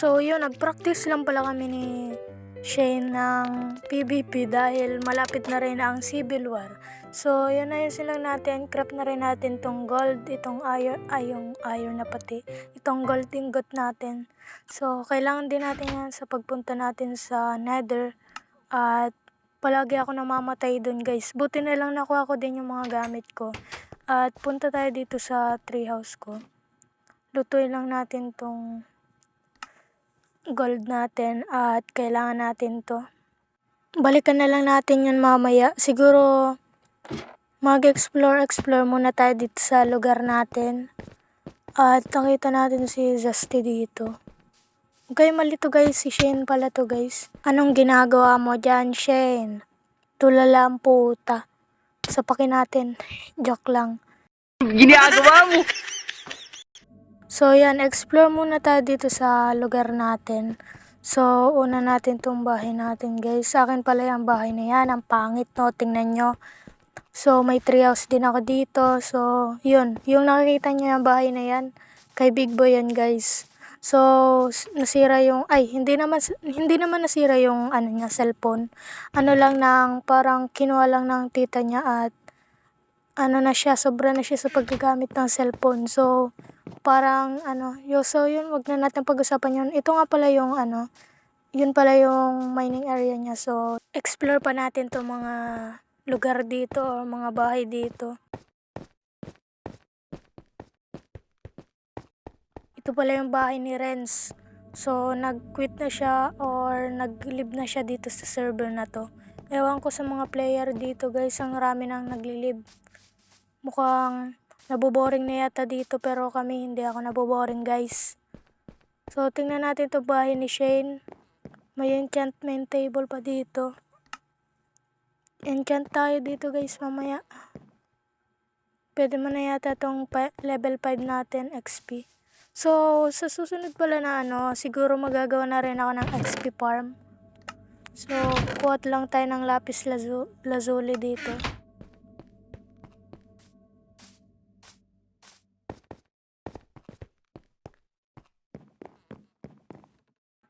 So yun, nag-practice lang pala kami ni Shane ng PvP dahil malapit na rin ang Civil War. So yun, ayusin lang natin, craft na rin natin tong gold, itong yung iron na pati, itong gold ingot natin. So kailangan din natin yan sa pagpunta natin sa Nether at palagi ako namamatay dun guys. Buti na lang nakuha ko din yung mga gamit ko. At punta tayo dito sa treehouse ko. Lutuin lang natin tong gold natin at kailangan natin to. Balikan na lang natin yun mamaya. Siguro mag-explore muna tayo dito sa lugar natin. At nakita natin si Justy dito. Okay, malito guys. Si Shane pala to guys. Anong ginagawa mo dyan, Shane? Tulala ang puta. Sapakin natin. Joke lang. Ginagawa mo! So yan, explore muna tayo dito sa lugar natin. So, una natin tong bahay natin guys. Sa akin pala yung bahay na yan. Ang pangit no, tingnan nyo. So, may treehouse din ako dito. So, yun. Yung nakikita nyo yung bahay na yan, kay Big Boy yan guys. So, nasira yung, hindi naman nasira yung ano niya, cellphone. Ano lang nang, parang kinuha lang ng tita niya at ano na siya, sobra na siya sa paggagamit ng cellphone. So, parang so yun, wag na natin pag-usapan yun. Ito nga pala yung yun pala yung mining area niya. So, explore pa natin to mga lugar dito o mga bahay dito. Ito pala yung bahay ni Renz. So, nag-quit na siya or nag-live na siya dito sa server na to. Ewan ko sa mga player dito guys, ang rami nang nagli-live. Mukhang naboboring na yata dito pero kami hindi ako naboboring guys. So tingnan natin to bahay ni Shane. May enchantment table pa dito. Enchant tayo dito guys mamaya. Pwede mo na yata tong level 5 natin XP. So sa susunod pala na siguro magagawa na rin ako ng XP farm. So kuha lang tayo ng lapis lazuli dito.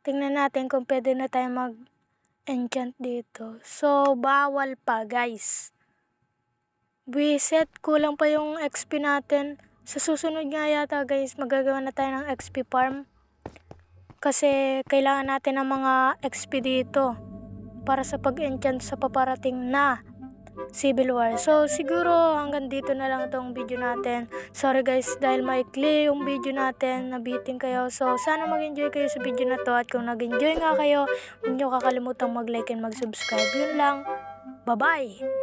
Tingnan natin kung pwede na tayo mag-enchant dito. So, bawal pa guys. Reset, kulang pa yung XP natin. Sa susunod nga yata guys, magagawa na tayo ng XP farm. Kasi kailangan natin ng mga XP dito para sa pag-enchant sa paparating na Civil War. So, siguro hanggang dito na lang itong video natin. Sorry guys, dahil maikli yung video natin, nabitin kayo. So, sana mag-enjoy kayo sa video na to. At kung nag-enjoy nga kayo, huwag nyo kakalimutang mag-like and mag-subscribe. Yun lang. Bye-bye!